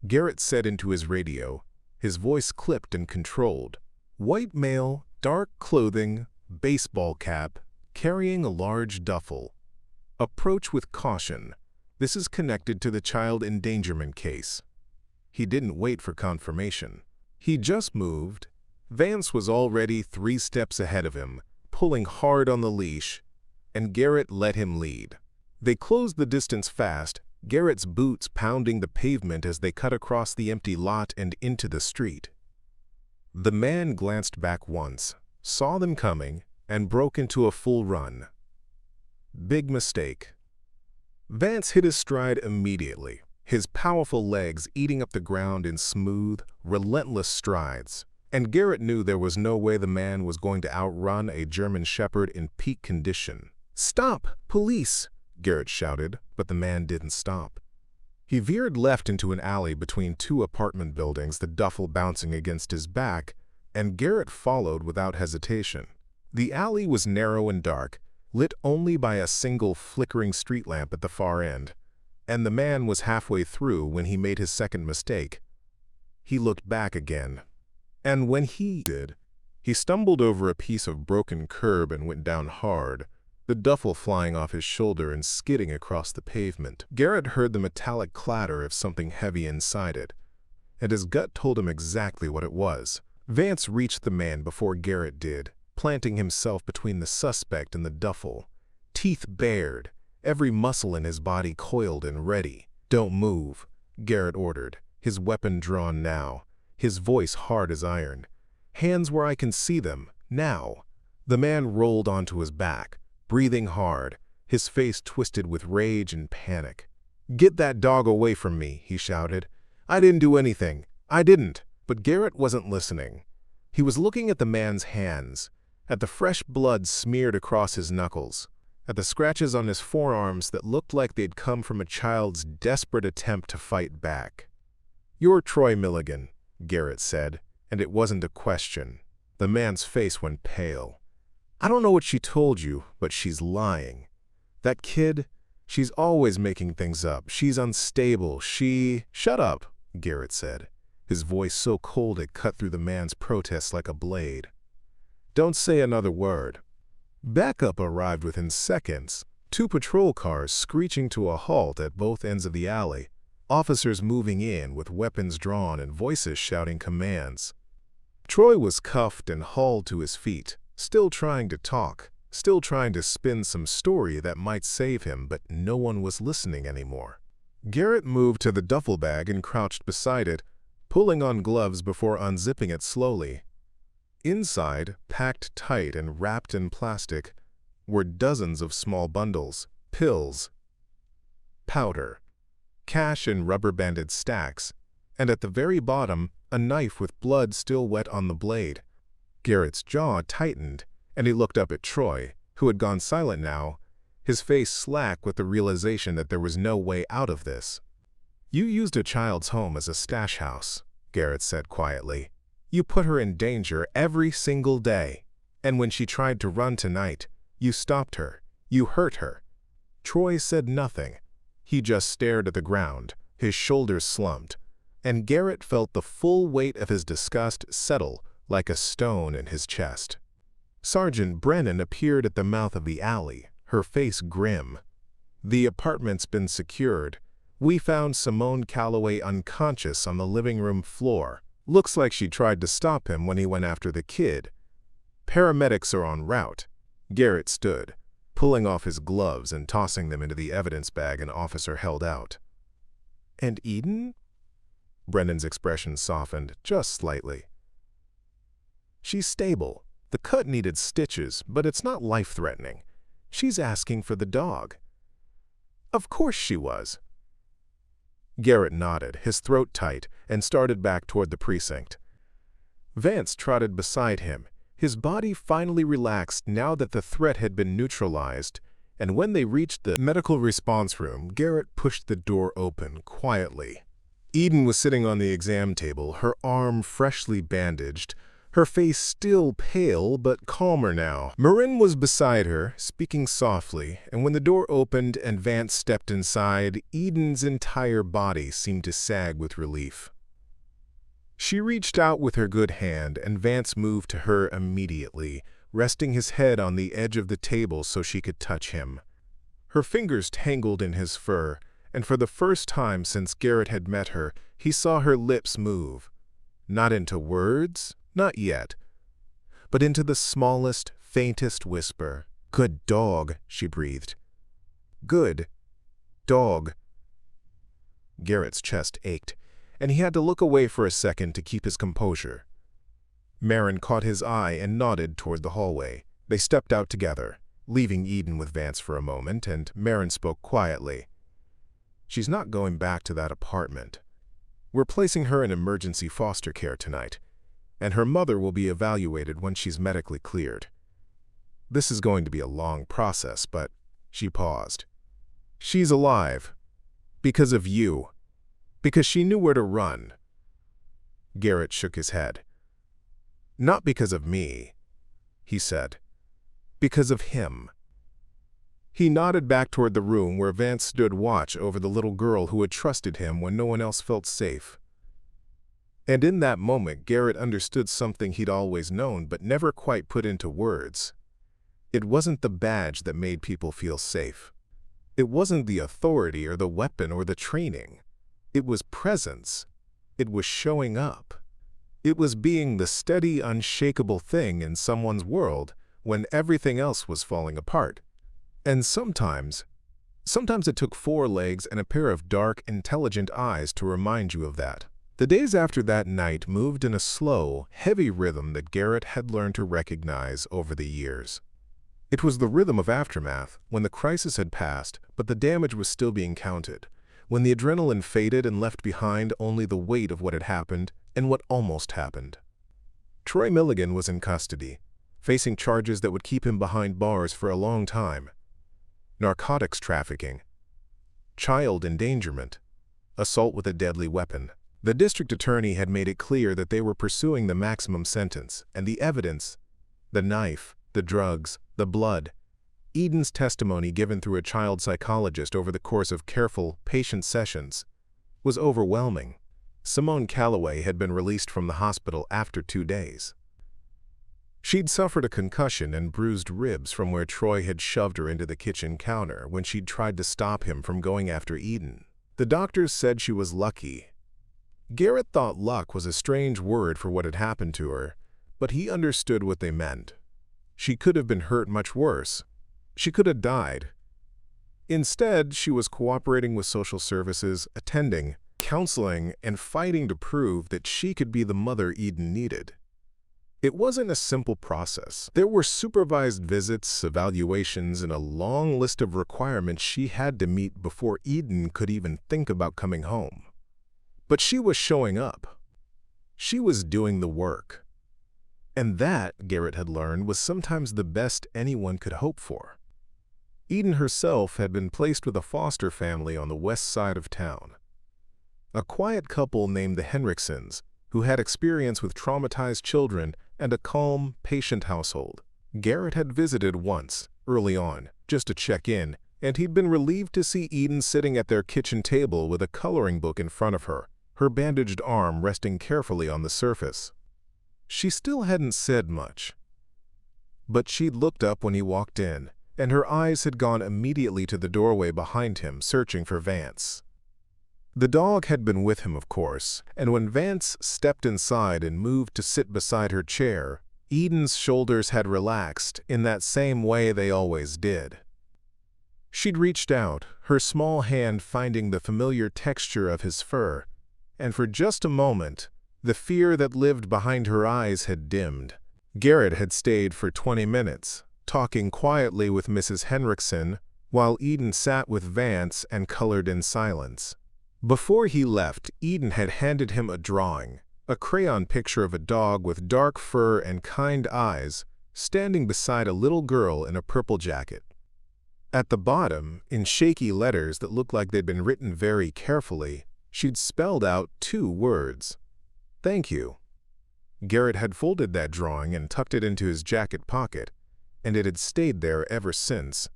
Garrett said into his radio, his voice clipped and controlled. White male, dark clothing, baseball cap, carrying a large duffel. Approach with caution. This is connected to the child endangerment case. He didn't wait for confirmation. He just moved. Vance was already 3 steps ahead of him, pulling hard on the leash, and Garrett let him lead. They closed the distance fast, Garrett's boots pounding the pavement as they cut across the empty lot and into the street. The man glanced back once, saw them coming, and broke into a full run. Big mistake. Vance hit his stride immediately, his powerful legs eating up the ground in smooth, relentless strides, And Garrett knew there was no way the man was going to outrun a German Shepherd in peak condition. "Stop! Police!" Garrett shouted, but the man didn't stop. He veered left into an alley between two apartment buildings, the duffel bouncing against his back, and Garrett followed without hesitation. The alley was narrow and dark, lit only by a single flickering street lamp at the far end, and the man was halfway through when he made his second mistake. He looked back again, and when he did, he stumbled over a piece of broken curb and went down hard, the duffel flying off his shoulder and skidding across the pavement. Garrett heard the metallic clatter of something heavy inside it, and his gut told him exactly what it was. Vance reached the man before Garrett did, planting himself between the suspect and the duffel, teeth bared, every muscle in his body coiled and ready. "Don't move," Garrett ordered, his weapon drawn now, his voice hard as iron. "Hands where I can see them, now." The man rolled onto his back, breathing hard, his face twisted with rage and panic. "Get that dog away from me," he shouted. "I didn't do anything. I didn't." But Garrett wasn't listening. He was looking at the man's hands, at the fresh blood smeared across his knuckles, at the scratches on his forearms that looked like they'd come from a child's desperate attempt to fight back. "You're Troy Milligan," Garrett said, and it wasn't a question. The man's face went pale. "I don't know what she told you, but she's lying. That kid, she's always making things up. She's unstable. Shut up," Garrett said, his voice so cold it cut through the man's protest like a blade. "Don't say another word." Backup arrived within seconds, two patrol cars screeching to a halt at both ends of the alley, officers moving in with weapons drawn and voices shouting commands. Troy was cuffed and hauled to his feet, still trying to talk, still trying to spin some story that might save him, but no one was listening anymore. Garrett moved to the duffel bag and crouched beside it, pulling on gloves before unzipping it slowly. Inside, packed tight and wrapped in plastic, were dozens of small bundles, pills, powder, cash in rubber-banded stacks, and at the very bottom, a knife with blood still wet on the blade. Garrett's jaw tightened, and he looked up at Troy, who had gone silent now, his face slack with the realization that there was no way out of this. "You used a child's home as a stash house," Garrett said quietly. "You put her in danger every single day, and when she tried to run tonight, you stopped her, you hurt her." Troy said nothing. He just stared at the ground, his shoulders slumped, and Garrett felt the full weight of his disgust settle like a stone in his chest. Sergeant Brennan appeared at the mouth of the alley, her face grim. "The apartment's been secured. We found Simone Calloway unconscious on the living room floor. Looks like she tried to stop him when he went after the kid. Paramedics are en route." Garrett stood, pulling off his gloves and tossing them into the evidence bag an officer held out. "And Eden?" Brennan's expression softened just slightly. "She's stable. The cut needed stitches, but it's not life-threatening. She's asking for the dog." "Of course she was." Garrett nodded, his throat tight, and started back toward the precinct. Vance trotted beside him, his body finally relaxed now that the threat had been neutralized, and when they reached the medical response room, Garrett pushed the door open quietly. Eden was sitting on the exam table, her arm freshly bandaged, her face still pale but calmer now. Marin was beside her, speaking softly, and when the door opened and Vance stepped inside, Eden's entire body seemed to sag with relief. She reached out with her good hand, and Vance moved to her immediately, resting his head on the edge of the table so she could touch him. Her fingers tangled in his fur, and for the first time since Garrett had met her, he saw her lips move. Not into words, not yet, but into the smallest, faintest whisper. "Good dog," she breathed. "Good dog." Garrett's chest ached, and he had to look away for a second to keep his composure. Marin caught his eye and nodded toward the hallway. They stepped out together, leaving Eden with Vance for a moment, and Marin spoke quietly. "She's not going back to that apartment. We're placing her in emergency foster care tonight. and her mother will be evaluated when she's medically cleared. This is going to be a long process, but she paused. She's alive. Because of you. Because she knew where to run. Garrett shook his head. Not because of me, he said. Because of him. He nodded back toward the room where Vance stood watch over the little girl who had trusted him when no one else felt safe. And in that moment, Garrett understood something he'd always known but never quite put into words. It wasn't the badge that made people feel safe. It wasn't the authority or the weapon or the training. It was presence. It was showing up. It was being the steady, unshakable thing in someone's world when everything else was falling apart. And sometimes it took 4 legs and a pair of dark, intelligent eyes to remind you of that. The days after that night moved in a slow, heavy rhythm that Garrett had learned to recognize over the years. It was the rhythm of aftermath, when the crisis had passed, but the damage was still being counted, when the adrenaline faded and left behind only the weight of what had happened and what almost happened. Troy Milligan was in custody, facing charges that would keep him behind bars for a long time. Narcotics trafficking, child endangerment, assault with a deadly weapon. The district attorney had made it clear that they were pursuing the maximum sentence, and the evidence, the knife, the drugs, the blood, Eden's testimony given through a child psychologist over the course of careful, patient sessions, was overwhelming. Simone Calloway had been released from the hospital after 2 days. She'd suffered a concussion and bruised ribs from where Troy had shoved her into the kitchen counter when she'd tried to stop him from going after Eden. The doctors said she was lucky. Garrett thought luck was a strange word for what had happened to her, but he understood what they meant. She could have been hurt much worse. She could have died. Instead, she was cooperating with social services, attending, counseling, and fighting to prove that she could be the mother Eden needed. It wasn't a simple process. There were supervised visits, evaluations, and a long list of requirements she had to meet before Eden could even think about coming home. But she was showing up. She was doing the work. And that, Garrett had learned, was sometimes the best anyone could hope for. Eden herself had been placed with a foster family on the west side of town. A quiet couple named the Henriksons, who had experience with traumatized children and a calm, patient household. Garrett had visited once, early on, just to check in, and he'd been relieved to see Eden sitting at their kitchen table with a coloring book in front of her, her bandaged arm resting carefully on the surface. She still hadn't said much, but she'd looked up when he walked in, and her eyes had gone immediately to the doorway behind him, searching for Vance. The dog had been with him, of course, and when Vance stepped inside and moved to sit beside her chair, Eden's shoulders had relaxed in that same way they always did. She'd reached out, her small hand finding the familiar texture of his fur, and for just a moment, the fear that lived behind her eyes had dimmed. Garrett had stayed for 20 minutes, talking quietly with Mrs. Henriksen, while Eden sat with Vance and colored in silence. Before he left, Eden had handed him a drawing, a crayon picture of a dog with dark fur and kind eyes, standing beside a little girl in a purple jacket. At the bottom, in shaky letters that looked like they'd been written very carefully, she'd spelled out 2 words. "Thank you." Garrett had folded that drawing and tucked it into his jacket pocket, and it had stayed there ever since.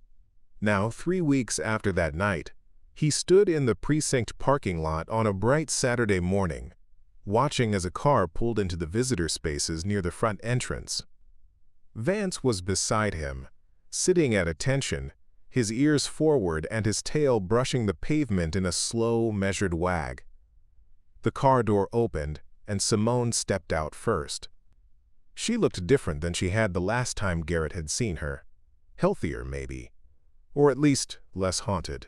Now, 3 weeks after that night, he stood in the precinct parking lot on a bright Saturday morning, watching as a car pulled into the visitor spaces near the front entrance. Vance was beside him, sitting at attention, his ears forward and his tail brushing the pavement in a slow, measured wag. The car door opened, and Simone stepped out first. She looked different than she had the last time Garrett had seen her. Healthier, maybe, or at least less haunted.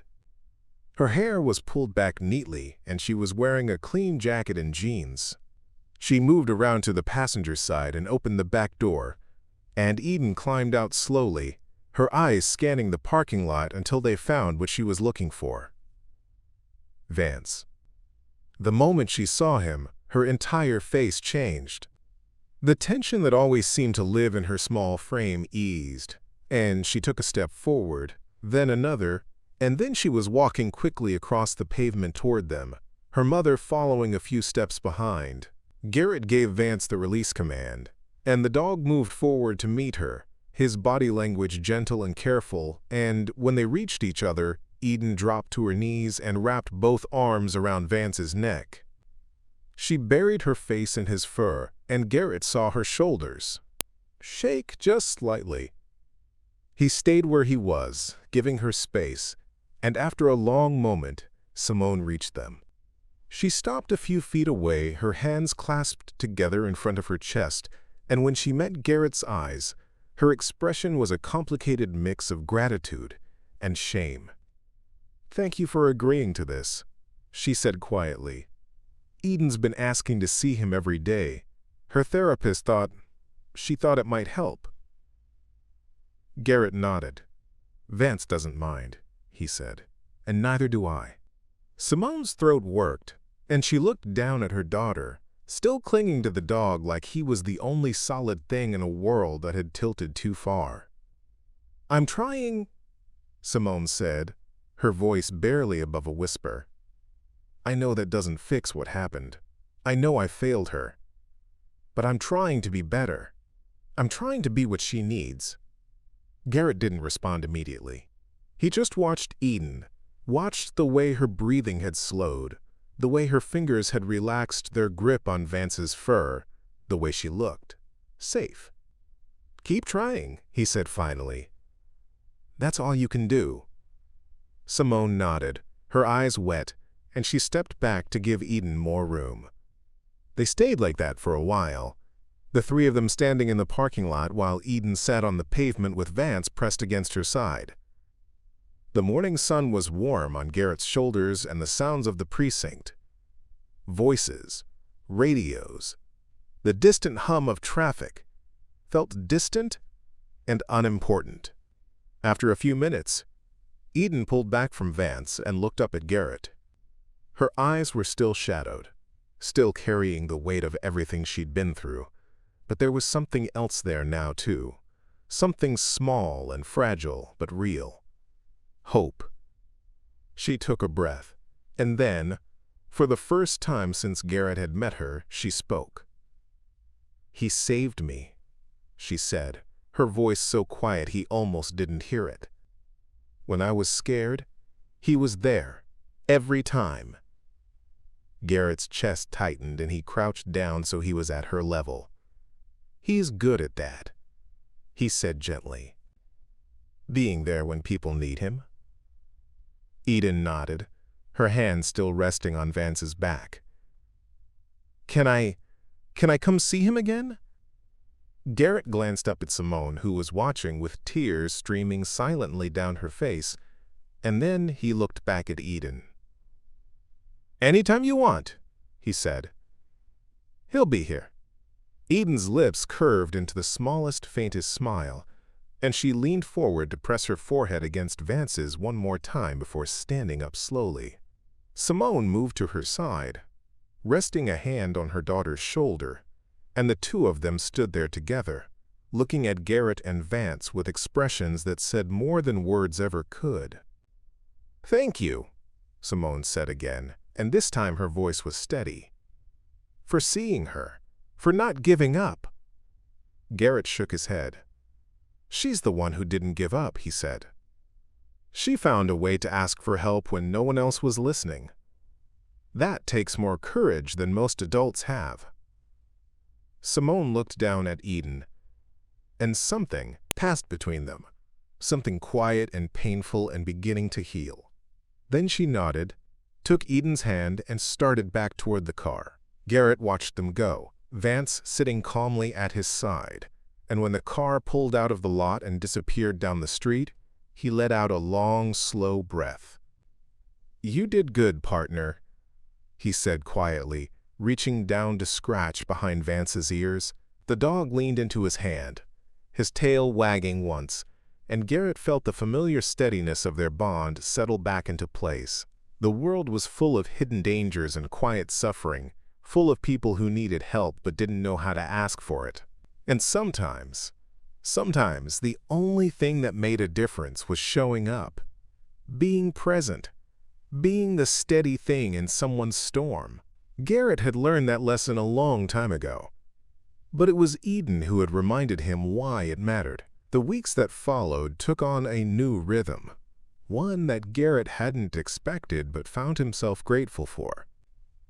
Her hair was pulled back neatly, and she was wearing a clean jacket and jeans. She moved around to the passenger side and opened the back door, and Eden climbed out slowly, her eyes scanning the parking lot until they found what she was looking for. Vance. The moment she saw him, her entire face changed. The tension that always seemed to live in her small frame eased, and she took a step forward, then another, and then she was walking quickly across the pavement toward them, her mother following a few steps behind. Garrett gave Vance the release command, and the dog moved forward to meet her, his body language gentle and careful, and when they reached each other, Eden dropped to her knees and wrapped both arms around Vance's neck. She buried her face in his fur, and Garrett saw her shoulders shake just slightly. He stayed where he was, giving her space, and after a long moment, Simone reached them. She stopped a few feet away, her hands clasped together in front of her chest, and when she met Garrett's eyes, her expression was a complicated mix of gratitude and shame. "Thank you for agreeing to this," she said quietly. "Eden's been asking to see him every day. Her therapist thought it might help." Garrett nodded. "Vance doesn't mind," he said, "and neither do I." Simone's throat worked, and she looked down at her daughter, still clinging to the dog like he was the only solid thing in a world that had tilted too far. "I'm trying," Simone said, her voice barely above a whisper. "I know that doesn't fix what happened. I know I failed her. But I'm trying to be better. I'm trying to be what she needs." Garrett didn't respond immediately. He just watched Eden, watched the way her breathing had slowed, the way her fingers had relaxed their grip on Vance's fur, the way she looked. Safe. "Keep trying," he said finally. "That's all you can do." Simone nodded, her eyes wet, and she stepped back to give Eden more room. They stayed like that for a while, the three of them standing in the parking lot while Eden sat on the pavement with Vance pressed against her side. The morning sun was warm on Garrett's shoulders and the sounds of the precinct. Voices, radios, the distant hum of traffic felt distant and unimportant. After a few minutes, Eden pulled back from Vance and looked up at Garrett. Her eyes were still shadowed, still carrying the weight of everything she'd been through, but there was something else there now too, something small and fragile but real. Hope. She took a breath, and then, for the first time since Garrett had met her, she spoke. "He saved me," she said, her voice so quiet he almost didn't hear it. "When I was scared, he was there, every time." Garrett's chest tightened and he crouched down so he was at her level. "He's good at that," he said gently. "Being there when people need him." Eden nodded, her hand still resting on Vance's back. Can I come see him again?" Garrett glanced up at Simone, who was watching with tears streaming silently down her face, and then he looked back at Eden. "Anytime you want," he said. "He'll be here." Eden's lips curved into the smallest, faintest smile, and she leaned forward to press her forehead against Vance's one more time before standing up slowly. Simone moved to her side, resting a hand on her daughter's shoulder, and the two of them stood there together, looking at Garrett and Vance with expressions that said more than words ever could. "Thank you," Simone said again, and this time her voice was steady. "For seeing her, for not giving up." Garrett shook his head. "She's the one who didn't give up," he said. "She found a way to ask for help when no one else was listening. That takes more courage than most adults have." Simone looked down at Eden, and something passed between them, something quiet and painful and beginning to heal. Then she nodded, took Eden's hand, and started back toward the car. Garrett watched them go, Vance sitting calmly at his side, and when the car pulled out of the lot and disappeared down the street, he let out a long, slow breath. "You did good, partner," he said quietly, reaching down to scratch behind Vance's ears. The dog leaned into his hand, his tail wagging once, and Garrett felt the familiar steadiness of their bond settle back into place. The world was full of hidden dangers and quiet suffering, full of people who needed help but didn't know how to ask for it. And sometimes the only thing that made a difference was showing up, being present, being the steady thing in someone's storm. Garrett had learned that lesson a long time ago, but it was Eden who had reminded him why it mattered. The weeks that followed took on a new rhythm, one that Garrett hadn't expected but found himself grateful for.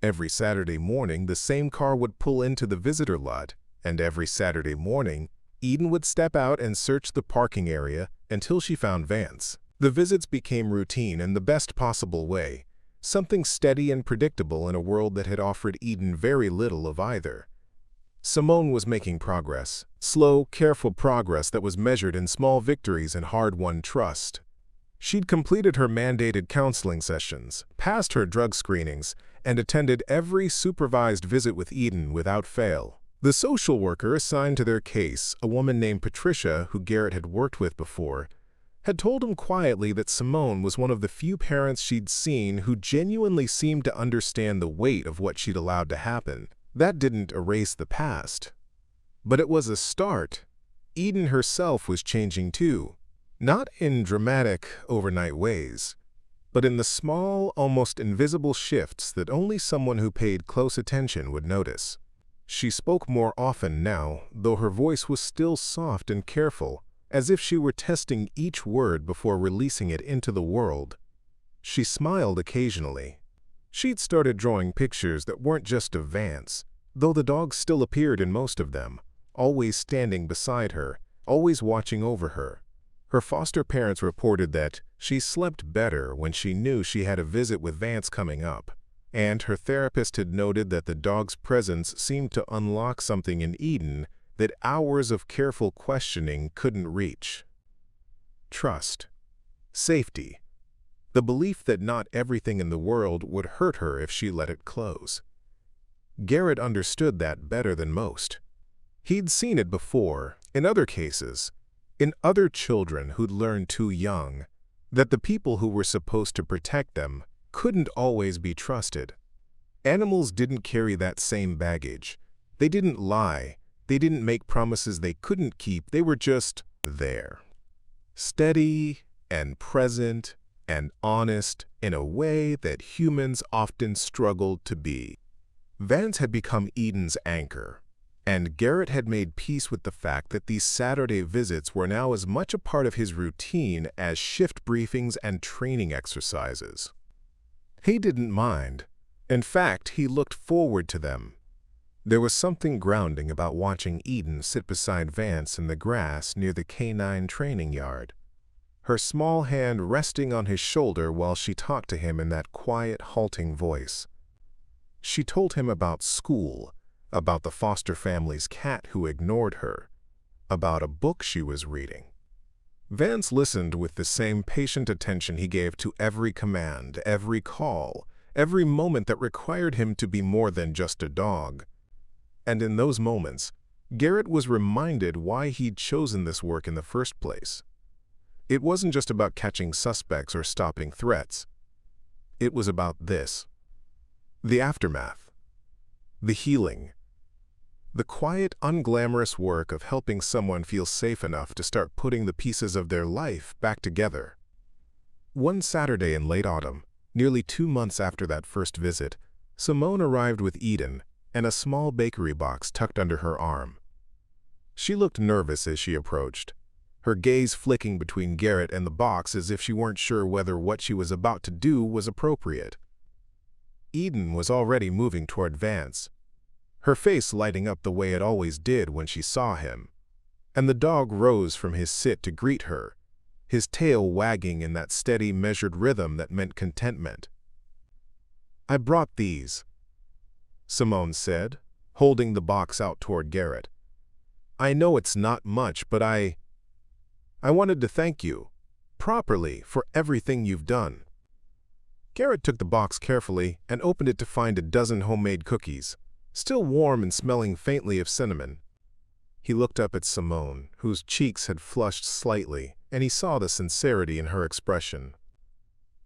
Every Saturday morning, the same car would pull into the visitor lot, and every Saturday morning, Eden would step out and search the parking area until she found Vance. The visits became routine in the best possible way, something steady and predictable in a world that had offered Eden very little of either. Simone was making progress, slow, careful progress that was measured in small victories and hard-won trust. She'd completed her mandated counseling sessions, passed her drug screenings, and attended every supervised visit with Eden without fail. The social worker assigned to their case, a woman named Patricia, who Garrett had worked with before, had told him quietly that Simone was one of the few parents she'd seen who genuinely seemed to understand the weight of what she'd allowed to happen. That didn't erase the past, but it was a start. Eden herself was changing too, not in dramatic, overnight ways, but in the small, almost invisible shifts that only someone who paid close attention would notice. She spoke more often now, though her voice was still soft and careful, as if she were testing each word before releasing it into the world. She smiled occasionally. She'd started drawing pictures that weren't just of Vance, though the dog still appeared in most of them, always standing beside her, always watching over her. Her foster parents reported that she slept better when she knew she had a visit with Vance coming up, and her therapist had noted that the dog's presence seemed to unlock something in Eden that hours of careful questioning couldn't reach. Trust. Safety. The belief that not everything in the world would hurt her if she let it close. Garrett understood that better than most. He'd seen it before, in other cases, in other children who'd learned too young, that the people who were supposed to protect them couldn't always be trusted. Animals didn't carry that same baggage. They didn't lie. They didn't make promises they couldn't keep. They were just there. Steady and present and honest in a way that humans often struggled to be. Vance had become Eden's anchor, and Garrett had made peace with the fact that these Saturday visits were now as much a part of his routine as shift briefings and training exercises. He didn't mind. In fact, he looked forward to them. There was something grounding about watching Eden sit beside Vance in the grass near the canine training yard, her small hand resting on his shoulder while she talked to him in that quiet, halting voice. She told him about school, about the foster family's cat who ignored her, about a book she was reading. Vance listened with the same patient attention he gave to every command, every call, every moment that required him to be more than just a dog. And in those moments, Garrett was reminded why he'd chosen this work in the first place. It wasn't just about catching suspects or stopping threats. It was about this. The aftermath. The healing. The quiet, unglamorous work of helping someone feel safe enough to start putting the pieces of their life back together. One Saturday in late autumn, nearly 2 months after that first visit, Simone arrived with Eden and a small bakery box tucked under her arm. She looked nervous as she approached, her gaze flicking between Garrett and the box as if she weren't sure whether what she was about to do was appropriate. Eden was already moving toward Vance, her face lighting up the way it always did when she saw him, and the dog rose from his sit to greet her, his tail wagging in that steady, measured rhythm that meant contentment. "I brought these," Simone said, holding the box out toward Garrett. "I know it's not much, but I wanted to thank you, properly, for everything you've done." Garrett took the box carefully and opened it to find a dozen homemade cookies, still warm and smelling faintly of cinnamon. He looked up at Simone, whose cheeks had flushed slightly, and he saw the sincerity in her expression.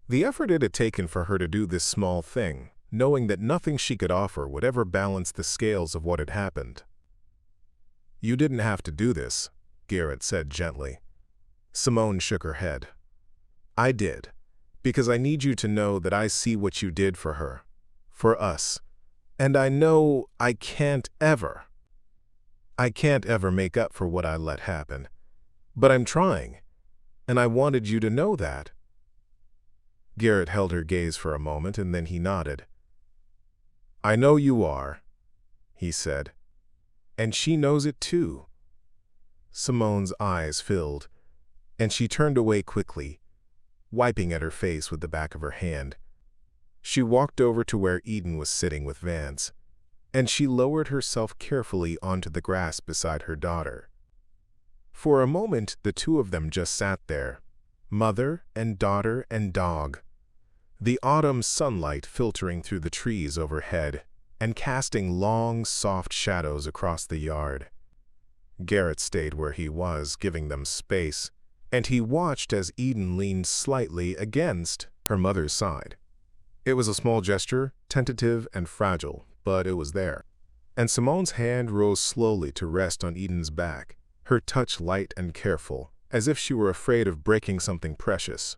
The effort it had taken for her to do this small thing, knowing that nothing she could offer would ever balance the scales of what had happened. "You didn't have to do this," Garrett said gently. Simone shook her head. "I did, because I need you to know that I see what you did for her, for us, and I know I can't ever make up for what I let happen. But I'm trying, and I wanted you to know that." Garrett held her gaze for a moment, and then he nodded. "I know you are," he said, "and she knows it too." Simone's eyes filled, and she turned away quickly, wiping at her face with the back of her hand. She walked over to where Eden was sitting with Vance, and she lowered herself carefully onto the grass beside her daughter. For a moment, the two of them just sat there, mother and daughter and dog, the autumn sunlight filtering through the trees overhead and casting long, soft shadows across the yard. Garrett stayed where he was, giving them space, and he watched as Eden leaned slightly against her mother's side. It was a small gesture, tentative and fragile, but it was there. And Simone's hand rose slowly to rest on Eden's back, her touch light and careful, as if she were afraid of breaking something precious.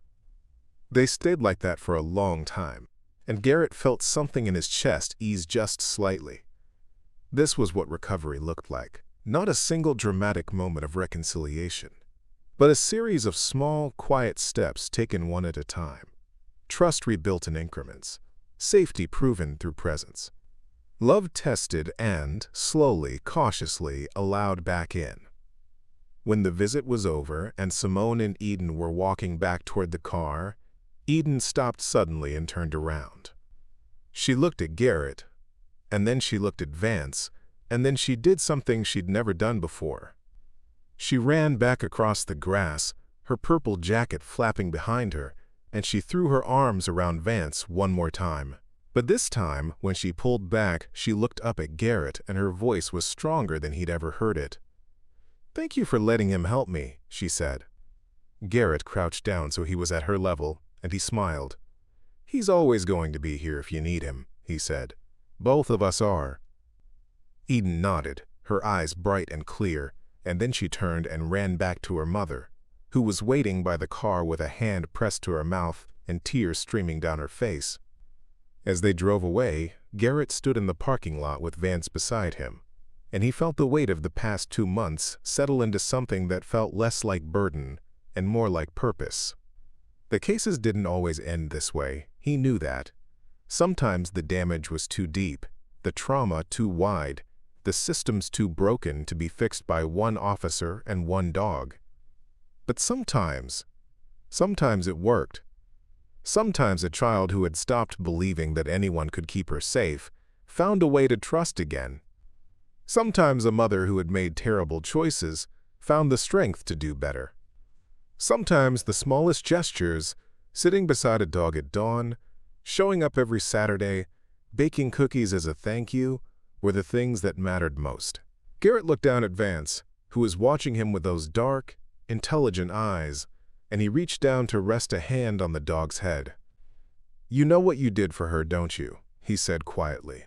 They stayed like that for a long time, and Garrett felt something in his chest ease just slightly. This was what recovery looked like. Not a single dramatic moment of reconciliation, but a series of small, quiet steps taken one at a time. Trust rebuilt in increments, safety proven through presence. Love tested and, slowly, cautiously, allowed back in. When the visit was over and Simone and Eden were walking back toward the car, Eden stopped suddenly and turned around. She looked at Garrett, and then she looked at Vance, and then she did something she'd never done before. She ran back across the grass, her purple jacket flapping behind her, and she threw her arms around Vance one more time. But this time, when she pulled back, she looked up at Garrett, and her voice was stronger than he'd ever heard it. "Thank you for letting him help me," she said. Garrett crouched down so he was at her level, and he smiled. "He's always going to be here if you need him," he said. "Both of us are." Eden nodded, her eyes bright and clear, and then she turned and ran back to her mother, who was waiting by the car with a hand pressed to her mouth and tears streaming down her face. As they drove away, Garrett stood in the parking lot with Vance beside him, and he felt the weight of the past 2 months settle into something that felt less like burden and more like purpose. The cases didn't always end this way, he knew that. Sometimes the damage was too deep, the trauma too wide, the systems too broken to be fixed by one officer and one dog. But sometimes it worked. Sometimes a child who had stopped believing that anyone could keep her safe found a way to trust again. Sometimes a mother who had made terrible choices found the strength to do better. Sometimes the smallest gestures, sitting beside a dog at dawn, showing up every Saturday, baking cookies as a thank you, were the things that mattered most. Garrett looked down at Vance, who was watching him with those dark, intelligent eyes, and he reached down to rest a hand on the dog's head. "You know what you did for her, don't you?" he said quietly.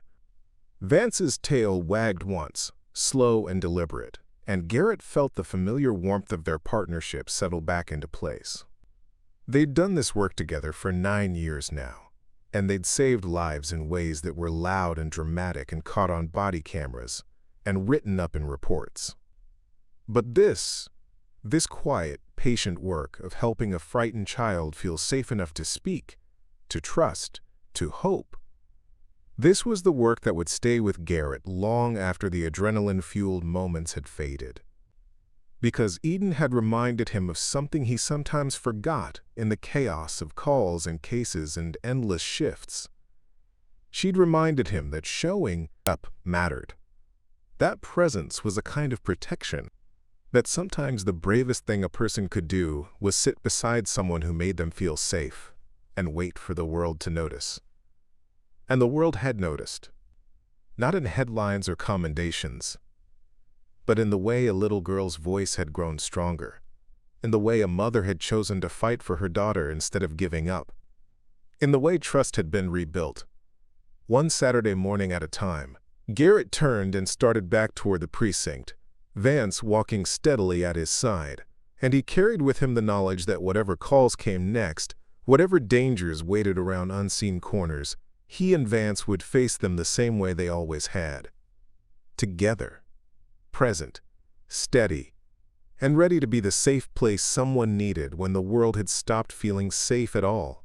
Vance's tail wagged once, slow and deliberate, and Garrett felt the familiar warmth of their partnership settle back into place. They'd done this work together for 9 years now, and they'd saved lives in ways that were loud and dramatic and caught on body cameras and written up in reports. But this quiet, patient work of helping a frightened child feel safe enough to speak, to trust, to hope, this was the work that would stay with Garrett long after the adrenaline-fueled moments had faded. Because Eden had reminded him of something he sometimes forgot in the chaos of calls and cases and endless shifts. She'd reminded him that showing up mattered. That presence was a kind of protection. That sometimes the bravest thing a person could do was sit beside someone who made them feel safe and wait for the world to notice. And the world had noticed. Not in headlines or commendations, but in the way a little girl's voice had grown stronger, in the way a mother had chosen to fight for her daughter instead of giving up, in the way trust had been rebuilt. One Saturday morning at a time, Garrett turned and started back toward the precinct, Vance walking steadily at his side, and he carried with him the knowledge that whatever calls came next, whatever dangers waited around unseen corners, he and Vance would face them the same way they always had. Together, present, steady, and ready to be the safe place someone needed when the world had stopped feeling safe at all.